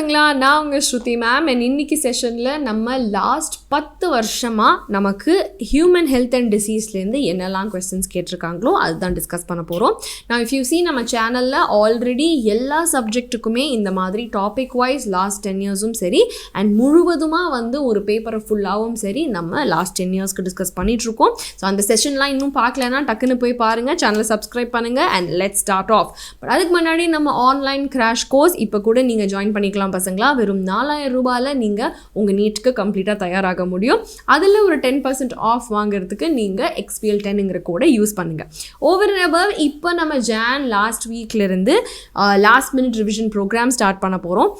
பசங்களா, நான் உங்கள் ஸ்ருதி மேம். அண்ட் இன்னைக்கு செஷனில் நம்ம லாஸ்ட் 10 வருஷமாக நமக்கு ஹியூமன் ஹெல்த் அண்ட் டிசீஸ்லேருந்து என்னெல்லாம் கொஸ்டின்ஸ் கேட்டிருக்காங்களோ அதுதான் டிஸ்கஸ் பண்ண போகிறோம். நான் இஃப் யூ சி நம்ம சேனலில் ஆல்ரெடி எல்லா சப்ஜெக்ட்டுக்குமே இந்த மாதிரி டாபிக் வைஸ் லாஸ்ட் 10 இயர்ஸும் சரி அண்ட் முழுவதுமாக வந்து ஒரு பேப்பரை ஃபுல்லாகவும் சரி நம்ம லாஸ்ட் 10 இயர்ஸ்க்கு டிஸ்கஸ் பண்ணிகிட்ருக்கோம். ஸோ அந்த செஷன்லாம் இன்னும் பார்க்கலன்னா டக்குன்னு போய் பாருங்கள், சேனலை சப்ஸ்கிரைப் பண்ணுங்கள் and let's start off. But அதுக்கு முன்னாடி நம்ம ஆன்லைன் கிராஷ் கோர்ஸ் இப்போ கூட நீங்கள் ஜாயின் பண்ணிக்கலாம் பசங்களா. வெறும் 4000 ரூபாயில் நீங்கள் உங்கள் நீட்டுக்கு கம்ப்ளீட்டாக தயாராக முடியும். அதில் ஒரு 10% ஆஃப் வாங்குறதுக்கு நீங்கள் XPL10ங்கிற கோடை யூஸ் பண்ணுங்கள். ஓவர் அண்ட் அபவ் இப்போ நம்ம லாஸ்ட் வீக்லேருந்து last minute revision program start பண்ண போகிறோம்.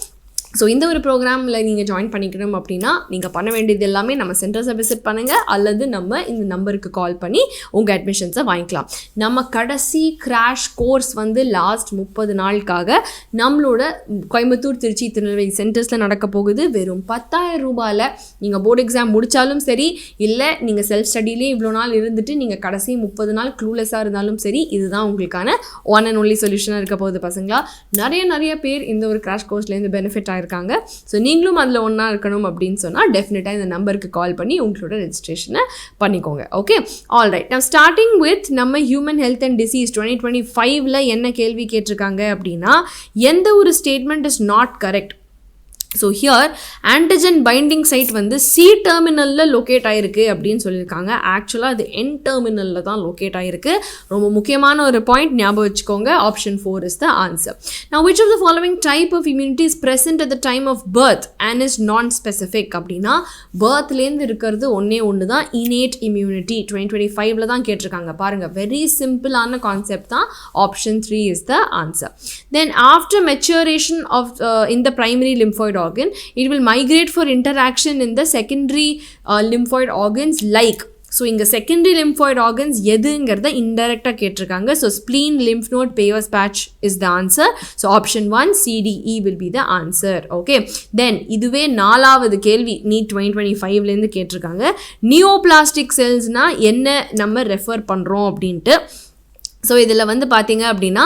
ஸோ இந்த ஒரு ப்ரோக்ராமில் நீங்கள் ஜாயின் பண்ணிக்கணும் அப்படின்னா நீங்கள் பண்ண வேண்டியது எல்லாமே நம்ம சென்டர்ஸை விசிட் பண்ணுங்கள் அல்லது நம்ம இந்த நம்பருக்கு கால் பண்ணி உங்கள் அட்மிஷன்ஸை வாங்கிக்கலாம். நம்ம கடைசி கிராஷ் கோர்ஸ் வந்து லாஸ்ட் 30 நாளுக்காக நம்மளோட கோயம்புத்தூர், திருச்சி, திருநெல்வேலி சென்டர்ஸில் நடக்க போகுது. வெறும் 10,000 ரூபாயில் நீங்கள் போர்டு எக்ஸாம் முடித்தாலும் சரி, இல்லை நீங்கள் செல்ஃப் ஸ்டடியிலே இவ்வளோ நாள் இருந்துட்டு நீங்கள் கடைசி 30 நாள் க்ளூலெஸ்ஸாக இருந்தாலும் சரி, இதுதான் உங்களுக்கான ஒன் அண்ட் ஒன்லி சொல்யூஷனாக இருக்க போகுது பசங்களா. நிறைய பேர் இந்த ஒரு கிராஷ் கோர்ஸ்லேருந்து பெனிஃபிட் இருக்காங்க. ஸோ நீங்களும் அதில் ஒன்றா இருக்கணும் அப்படின்னு சொன்னால் டெஃபினட்டாக இந்த நம்பருக்கு கால் பண்ணி உங்களோட ரெஜிஸ்ட்ரேஷனை பண்ணிக்கோங்க. Okay, all right. நான் ஸ்டார்டிங் வித் நம்ம ஹியூமன் ஹெல்த் அண்ட் டிசீஸ் 2025ல் என்ன கேள்வி கேட்டிருக்காங்க அப்படின்னா, எந்த ஒரு statement is not correct. So here antigen binding side வந்து சி டெர்மினலில் லொக்கேட் ஆகிருக்கு அப்படின்னு சொல்லியிருக்காங்க. ஆக்சுவலாக அது என் டெர்மினலில் தான் லொக்கேட் ஆகிருக்கு. ரொம்ப முக்கியமான ஒரு பாயிண்ட் ஞாபகம் வச்சுக்கோங்க. Option 4 is the answer. Now which of the following type of immunity is present at the time of birth and is non-specific அப்படின்னா பர்த்லேருந்து இருக்கிறது ஒன்று தான் innate immunity. 2025ல் தான் கேட்டிருக்காங்க. பாருங்கள், வெரி சிம்பிளான கான்செப்ட் தான். Option 3 is the answer. Then after maturation of in the primary lymphoid organ, it will migrate for interaction in the secondary lymphoid organs like. So இங்கே செகண்டரி லிம்ஃபாய்ட் ஆர்கன்ஸ் எதுங்கிறத இன்டெரக்டாக கேட்டிருக்காங்க. So spleen, lymph node, Peyer's patch is the answer. So option 1 CDE will be the answer. Okay, then இதுவே 4வது கேள்வி NEET 2025லேருந்து கேட்டிருக்காங்க. Neoplastic செல்ஸ்னால் என்ன நம்ம ரெஃபர் பண்ணுறோம் அப்படின்ட்டு. ஸோ இதில் வந்து பார்த்தீங்க அப்படின்னா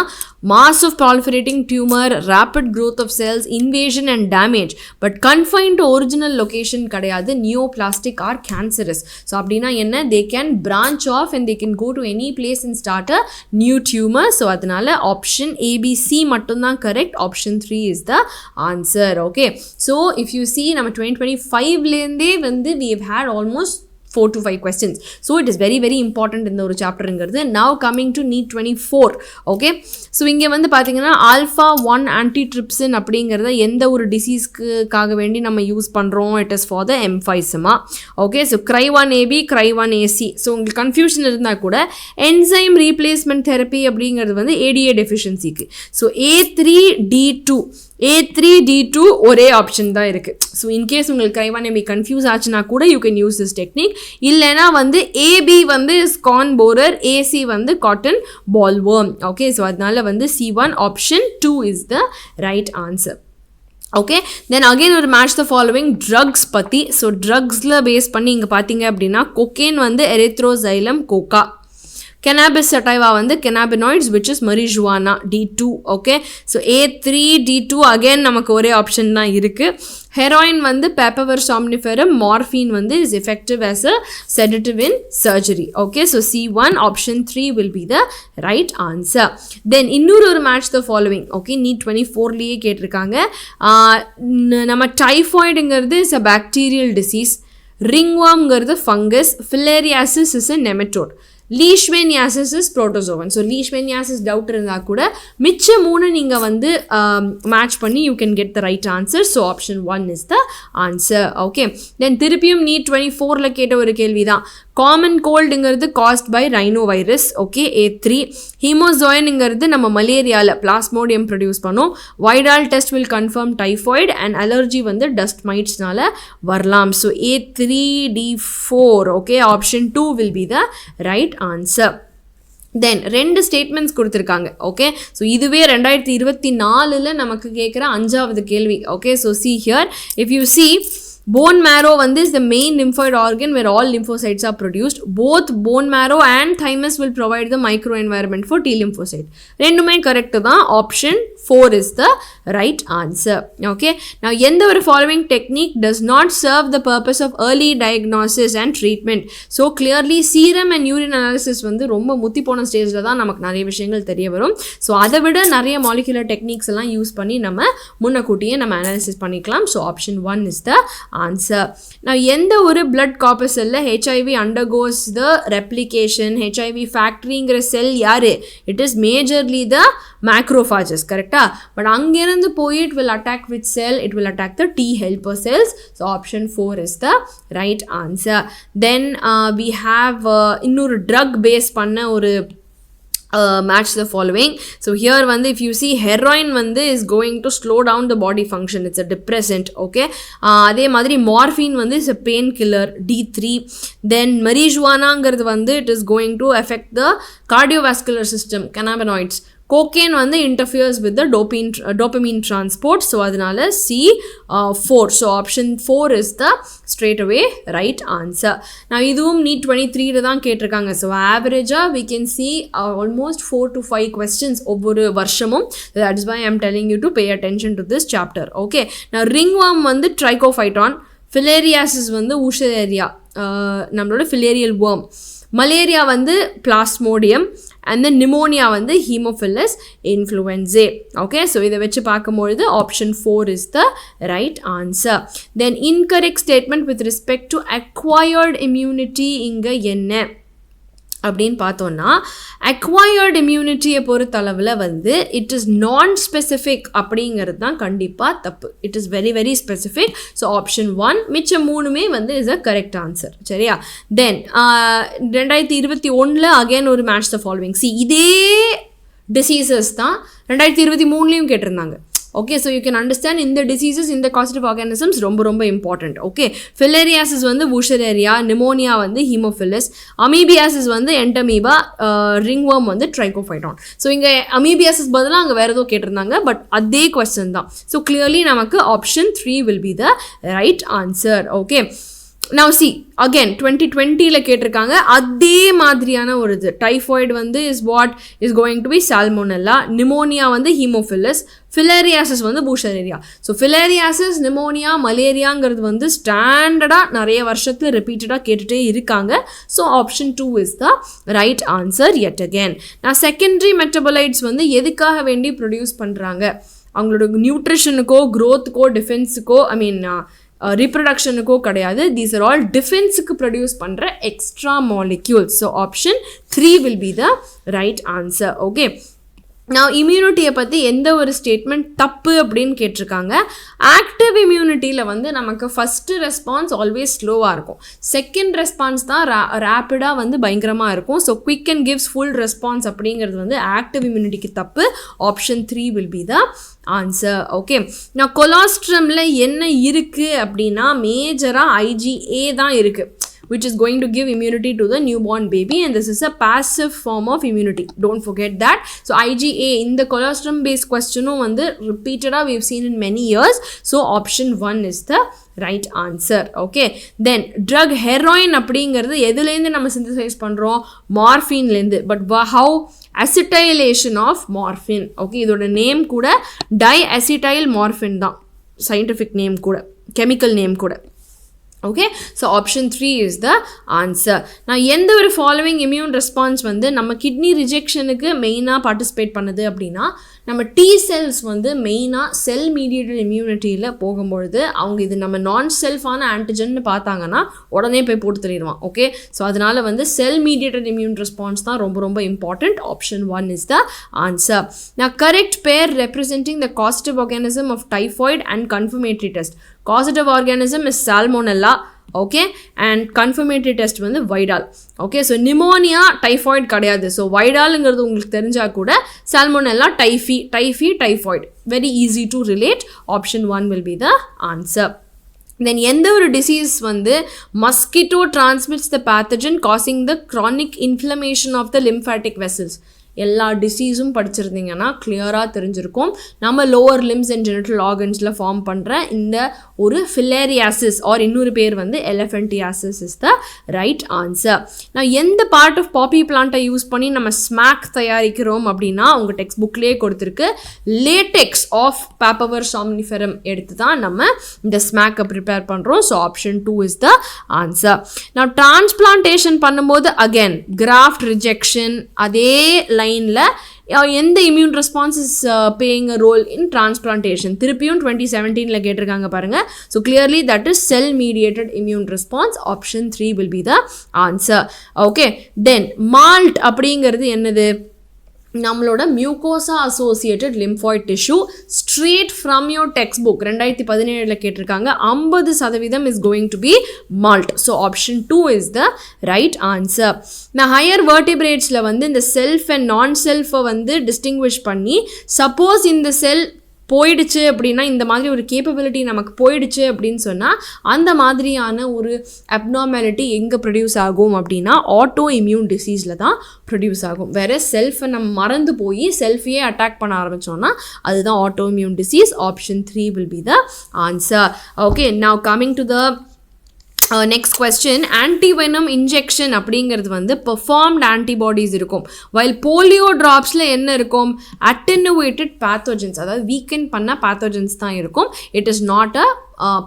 mass of proliferating tumour, rapid growth of cells, invasion and damage, but confine to original location கிடையாது. Neoplastic or cancerous. ஸோ அப்படின்னா என்ன, they can branch off and they can go to any place and start a new tumour. So அதனால option ABC மட்டும்தான் correct. Option 3 is the answer. Okay, so if you see நம்ம 2025லேருந்தே வந்து we have had almost 4 to 5 questions. So it is very important இந்த ஒரு சாப்டருங்கிறது. Now coming to NEET 24. Okay, so இங்கே வந்து பார்த்தீங்கன்னா alpha-1 antitrypsin அப்படிங்கிறத எந்த ஒரு டிசீஸ்க்காக வேண்டி நம்ம யூஸ் பண்ணுறோம். It is for the emphysema. Okay, so Cry1AB, Cry1AC. So உங்களுக்கு கன்ஃபியூஷன் இருந்தால் கூட என்சைம் ரீப்ளேஸ்மெண்ட் தெரப்பி அப்படிங்கிறது வந்து ADA டெஃபிஷியன்சிக்கு. ஸோ A3D2 ஒரே ஆப்ஷன் தான் இருக்குது. ஸோ இன்கேஸ் உங்களுக்கு Cry1AB கன்ஃபியூஸ் ஆச்சுன்னா கூட you can use this technique. இல்லைனா வந்து AB வந்து ஸ்கான் போரர், AC வந்து காட்டன் பால்வர்ம். ஓகே, ஸோ அதனால வந்து C1 option 2 is the right answer. Okay, then again ஒரு மேட்ச் த ஃபாலோவிங் ட்ரக்ஸ் பற்றி. ஸோ ட்ரக்ஸில் பேஸ் பண்ணி இங்கே பார்த்தீங்க அப்படின்னா கொக்கேன் வந்து எரித்ரோசைலம் கோகா, cannabis sativa வந்து cannabinoids which is marijuana D2. Okay, so A3D2 again நமக்கு ஒரே ஆப்ஷன் தான் இருக்குது. ஹெராயின் வந்து பேப்பவர் சாம்னிஃபெரம், மார்ஃபின் வந்து is effective as a sedative in surgery. Okay, so C1 option 3 will be the right answer. Then இன்னொரு match the following. Okay, NEET 24லேயே கேட்டிருக்காங்க. நம்ம டைஃபாய்டுங்கிறது இஸ் அ பாக்டீரியல் டிசீஸ், ரிங்வார்ம்ங்கிறது fungus, filariasis is a nematode, leishmaniasis is protozoan. So leishmaniasis doubt இருந்தால் கூட மிச்ச 3 நீங்கள் வந்து மேட்ச் பண்ணி you can get the right answer. So option 1 is the answer. Okay, then திருப்பியும் நீட் 24ல் கேட்ட ஒரு கேள்வி தான். காமன் கோல்டுங்கிறது caused by rhino virus. Okay, A3. ஹீமோசோயனுங்கிறது நம்ம மலேரியாவில் பிளாஸ்மோடியம் ப்ரொடியூஸ் பண்ணோம். Widal test will confirm typhoid and allergy வந்து டஸ்ட் மைட்ஸ்னால வரலாம். So A3D4. Okay, option 2 will be the right answer. Then 2 statements கொடுத்துருக்காங்க. ஓகே, ஸோ இதுவே 2024ல் நமக்கு கேட்குற 5வது கேள்வி. ஓகே, so see here if you see Bone marrow வந்து is the main lymphoid organ where all lymphocytes are produced. Both bone marrow and thymus will provide the microenvironment for T lymphocyte. ரெண்டுமே correct தான். Option 4 is the right answer. Okay. Now, எந்த ஒரு following technique does not serve the purpose of early diagnosis and treatment. So, clearly serum and urine analysis வந்து ரொம்ப முத்தி போன ஸ்டேஜில் தான் நமக்கு நிறைய விஷயங்கள் தெரிய வரும். ஸோ அதை விட நிறைய மாலிகுலர் டெக்னிக்ஸ் எல்லாம் யூஸ் பண்ணி நம்ம முன்னக்கூட்டியே நம்ம அனாலிசிஸ் பண்ணிக்கலாம். So option 1 is the answer. Now, எந்த ஒரு blood corpus cell HIV undergoes the replication, HIV factoryங்கிற செல் யாரு? It is majorly the macrophages, correct? But அங்கிருந்து போய் it will attack which cell? It will attack the T helper cells. So option 4 is the right answer. Then we have இன்னொரு drug base பண்ண ஒரு match the following. So here வந்து if you see heroin வந்து is going to slow down the body function. It's a depressant. Okay. அதே மாதிரி morphine வந்து is a painkiller, D3. Then marijuanaங்கிறது வந்து it is going to affect the cardiovascular system, cannabinoids. Cocaine வந்து interferes with the dopamine transport. So அதனால C4. So option 4 is the straight away right answer. Now இதுவும் NEET 23 தான் கேட்டிருக்காங்க. So average we can see almost 4 to 5 questions ஒவ்வொரு வருஷமும். That is why I am telling you to pay attention to this chapter. Okay. Now ringworm வந்து trichophyton, filariasis வந்து Usheria, நம்மளோட filarial worm. Malaria வந்து Plasmodium, and then pneumonia வந்து Haemophilus influenzae. Okay, so இதை வச்சு பார்க்கும்பொழுது option 4 is the right answer. Then incorrect statement with respect to acquired immunity இங்க என்ன அப்படின்னு பார்த்தோன்னா, அக்வயர்டு இம்யூனிட்டியை பொறுத்தளவில் வந்து இட் இஸ் நான் ஸ்பெசிஃபிக் அப்படிங்கிறது தான் கண்டிப்பாக தப்பு. It is very very specific. So option 1 மிச்சம் 3மே வந்து இஸ் அ கரெக்ட் ஆன்சர். சரியா? தென் 2021 அகெயின் ஒரு மேட்ச் த ஃபாலோவிங். சி இதே டிசீசஸ் தான் 2023 கேட்டிருந்தாங்க. Okay, so you can understand in the diseases, in the causative organisms ரொம்ப important. Okay, filariasis வந்து Wuchereria, pneumonia வந்து Haemophilus, amoebiasis வந்து entamoeba, ringworm வந்து trichophyton. So இங்க amoebiasis பதிலா அங்க வேற ஏதோ கேட்டிருந்தாங்க, பட் அதே question தான். So clearly நமக்கு option 3 will be the right answer. Okay. Now see, again 2020 கேட்டிருக்காங்க. அதே மாதிரியான ஒரு இது டைஃபாய்டு வந்து is what is going to be salmonella, pneumonia வந்து Haemophilus, filariasis வந்து Wuchereria. ஸோ filariasis, pneumonia, மலேரியாங்கிறது வந்து ஸ்டாண்டர்டாக நிறைய வருஷத்தில் ரிப்பீட்டடாக கேட்டுகிட்டே இருக்காங்க. So option 2 is the right answer yet again. நான் செகண்டரி மெட்டபலைட்ஸ் வந்து எதுக்காக வேண்டி ப்ரொடியூஸ் பண்ணுறாங்க? அவங்களோட நியூட்ரிஷனுக்கோ க்ரோத்துக்கோ டிஃபென்ஸுக்கோ reproductionukko kadayadu. These are all defense ku produce pandra extra molecules. So option 3 will be the right answer. Okay. Now immunity பற்றி எந்த ஒரு statement தப்பு அப்படின்னு கேட்டிருக்காங்க. ஆக்டிவ் இம்யூனிட்டியில் வந்து நமக்கு ஃபஸ்ட்டு ரெஸ்பான்ஸ் ஆல்வேஸ் ஸ்லோவாக இருக்கும், செகண்ட் ரெஸ்பான்ஸ் தான் ரேப்பிடாக வந்து பயங்கரமாக இருக்கும். So quick and gives full response அப்படிங்கிறது வந்து ஆக்டிவ் இம்யூனிட்டிக்கு தப்பு. Option 3 will be the answer. Okay. நான் கொலாஸ்ட்ரமில் என்ன இருக்குது அப்படின்னா மேஜராக IgA தான் இருக்குது, which is going to give immunity to the newborn baby, and this is a passive form of immunity. Don't forget that. So IgA in the colostrum based question வந்து repeated we've seen in many years. So option 1 is the right answer. Okay. Then drug heroin அப்படிங்கிறது எதுலேருந்து நம்ம synthesize பண்ணுறோம்? மார்ஃபின்லேருந்து. But how? Acetylation of morphine. Okay, இதோட name கூட diacetyl morphine தான், scientific name கூட, கெமிக்கல் நேம் கூட. Okay, so option 3 is the answer. Now எந்த ஒரு following immune response வந்து நம்ம kidney rejectionக்கு மெயினாக participate பண்ணுது அப்படின்னா, நம்ம T cells வந்து மெயினாக செல் மீடியேட்டட் இம்யூனிட்டியில் போகும்பொழுது அவங்க இது நம்ம நான் செல்ஃபான ஆன்டிஜன்னு பார்த்தாங்கன்னா உடனே போய் போட்டு தள்ளிடுவான். ஓகே. ஸோ அதனால் வந்து செல் மீடியேட்டட் இம்யூன் ரெஸ்பான்ஸ் தான் ரொம்ப ரொம்ப important. Option 1 is the answer. நான் correct pair representing the causative organism of typhoid and confirmatory test. Causative organism is salmonella. Okay. And confirmatory test வந்து Widal. Okay. So pneumonia typhoid கிடையாது. So வைடாலுங்கிறது உங்களுக்கு தெரிஞ்சால் கூட salmonella typhoid very easy to relate. Option 1 will be the answer. Then எந்த ஒரு disease வந்து mosquito transmits the pathogen causing the chronic inflammation of the lymphatic vessels. எல்லா டிசீஸும் படிச்சிருந்தீங்கன்னா கிளியராக தெரிஞ்சிருக்கும். நம்ம லோவர் லிம்ஸ் அண்ட் ஜெனிட்டல் ஆர்கன்ஸில் ஃபார்ம் பண்ணுற இந்த ஒரு ஃபிலேரியாசிஸ் ஆர் இன்னொரு பேர் வந்து elephantiasis is the right answer. நான் எந்த பார்ட் ஆஃப் பாப்பி பிளான்ட்டை யூஸ் பண்ணி நம்ம ஸ்மாக் தயாரிக்கிறோம் அப்படின்னா உங்கள் டெக்ஸ்ட் புக்லேயே கொடுத்துருக்கு. லேட்டெக்ஸ் ஆஃப் பாப்பவர் சாம்னிஃபெரம் எடுத்து தான் நம்ம இந்த ஸ்மாக்கை ப்ரிப்பேர் பண்ணுறோம். So option 2 is the answer. நான் டிரான்ஸ்பிளான்டேஷன் பண்ணும்போது அகெயின் கிராஃப்ட் ரிஜெக்ஷன் அதே லைனில் எந்த immune response is playing a role in transplantation திருப்பியும் 2017 கேட்டிருக்காங்க பாருங்கள். So clearly that is cell mediated immune response. Option 3 will be the answer. Okay, then MALT அப்படிங்கிறது என்னது? நம்மளோட mucosa associated lymphoid tissue straight from your text book 2017 கேட்டிருக்காங்க. 50% is going to B malt. So option 2 is the right answer. நான் higher வெர்டிபிரேட்ஸில் வந்து இந்த self and நான் செல்ஃபை வந்து distinguish பண்ணி சப்போஸ் இந்த செல் போயிடுச்சு அப்படின்னா இந்த மாதிரி ஒரு கேப்பபிலிட்டி நமக்கு போயிடுச்சு அப்படின்னு சொன்னால் அந்த மாதிரியான ஒரு அப்நார்மாலிட்டி எங்கே ப்ரொடியூஸ் ஆகும் அப்படின்னா ஆட்டோ இம்யூன் டிசீஸில் தான் ப்ரொடியூஸ் ஆகும். வேறு செல்ஃபை நம்ம மறந்து போய் செல்ஃபையே அட்டாக் பண்ண ஆரம்பித்தோன்னா அதுதான் auto immune disease. Option 3 will be the answer. Okay, now coming to the next question. Antivenom injection அப்படிங்கிறது வந்து பெர்ஃபார்ம்ட் ஆன்டிபாடிஸ் இருக்கும். வைல் போலியோ ட்ராப்ஸில் என்ன இருக்கும்? அட்டெனுவேட்டட் பேத்தோஜன்ஸ், அதாவது வீக்கெண்ட் பண்ண பேத்தோஜன்ஸ் தான் இருக்கும். It is not a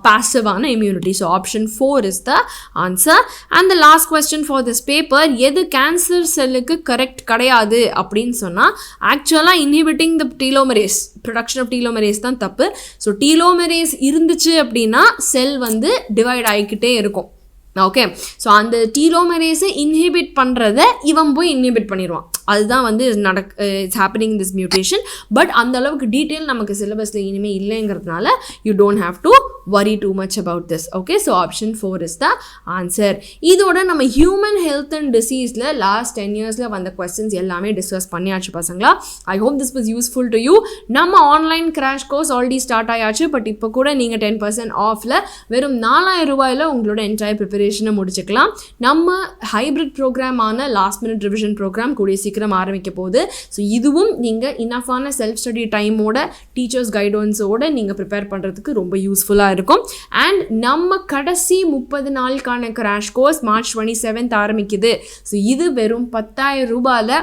passive immunity. So option 4 is the answer. And the last question for this paper, எது கேன்சர் செல்லுக்கு கரெக்ட் கிடையாது அப்படின்னு சொன்னால் ஆக்சுவலாக inhibiting the telomerase, production of telomerase தான் தப்பு. ஸோ டீலோமரேஸ் இருந்துச்சு அப்படின்னா செல் வந்து டிவைட் ஆகிக்கிட்டே இருக்கும். ஓகே, ஸோ அந்த டீலோமரேஸை இன்ஹிபிட் பண்ணுறத இவன் போய் இன்ஹிபிட் பண்ணிடுவான். அதுதான் வந்து it's happening this mutation. But அந்த அளவுக்கு டீட்டெயில் நமக்கு சிலபஸில் இனிமேல் இல்லைங்கிறதுனால you don't have to worry too much about this. Okay, so option 4 is the answer. இதோட நம்ம ஹியூமன் ஹெல்த் அண்ட் டிசீஸில் லாஸ்ட் 10 இயர்ஸில் வந்த கொஸ்டின்ஸ் எல்லாமே டிஸ்கஸ் பண்ணியாச்சு பசங்களா. I hope this was useful to you. நம்ம online crash course already start ஆயாச்சு. பட் இப்போ கூட நீங்கள் 10% ஆஃபில் வெறும் 4000 ரூபாயில் உங்களோட என்டையர் ப்ரிப்பரேஷனை முடிச்சுக்கலாம். நம்ம ஹைப்ரிட் ப்ரோக்ராமான லாஸ்ட் மினிட் ரிவிஷன் ப்ரோக்ராம் கூடிய சீக்கிரம் ஆரம்பிக்க போகுது. ஸோ இதுவும் நீங்கள் இனஃபான செல்ஃப் ஸ்டடி டைமோட டீச்சர்ஸ் கைடன்ஸோட நீங்கள் ப்ரிப்பேர் பண்ணுறதுக்கு ரொம்ப யூஸ்ஃபுல்லாக இருக்கும். அண்ட் நம்ம கடைசி 30 நாளுக்கான கிராஷ் கோர்ஸ் March 27 ஆரம்பிக்குது. ஸோ இது வெறும் 10,000 ரூபாயில்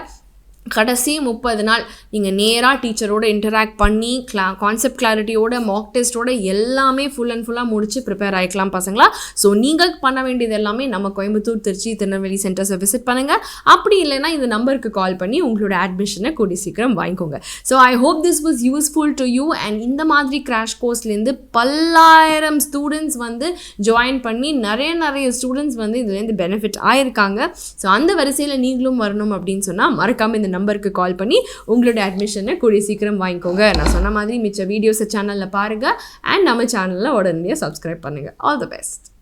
கடைசி 30 நாள் நீங்கள் நேராக டீச்சரோட இன்டராக்ட் பண்ணி கான்செப்ட் கிளாரிட்டியோட மாக் டெஸ்ட்டோட எல்லாமே ஃபுல் அண்ட் ஃபுல்லாக முடிச்சு ப்ரிப்பேர் ஆகிக்கலாம் பசங்களா. ஸோ நீங்கள் பண்ண வேண்டியது எல்லாமே நம்ம கோயம்புத்தூர், திருச்சி, திருநெல்வேலி சென்டர்ஸை விசிட் பண்ணுங்கள். அப்படி இல்லைன்னா இந்த நம்பருக்கு கால் பண்ணி உங்களோட அட்மிஷனை கூடி சீக்கிரம் வாங்கிக்கோங்க. So I hope this was useful to you. And இந்த மாதிரி கிராஷ் கோர்ஸ்லேருந்து பல்லாயிரம் ஸ்டூடெண்ட்ஸ் வந்து ஜாயின் பண்ணி நிறைய ஸ்டூடெண்ட்ஸ் வந்து இதுலேருந்து பெனிஃபிட் ஆயிருக்காங்க. ஸோ அந்த வரிசையில் நீங்களும் வரணும் அப்படின்னு சொன்னால் மறக்காமல் இந்த நம்பருக்கு கால் பண்ணி உங்களோட அட்மிஷனை கூடிய சீக்கிரம் வாங்கிக்கோங்க. நான் சொன்ன மாதிரி மிச்ச வீடியோஸை சேனலில் பாருங்கள். அண்ட் நம்ம சேனலில் உடனே சப்ஸ்கிரைப் பண்ணுங்கள். All the best.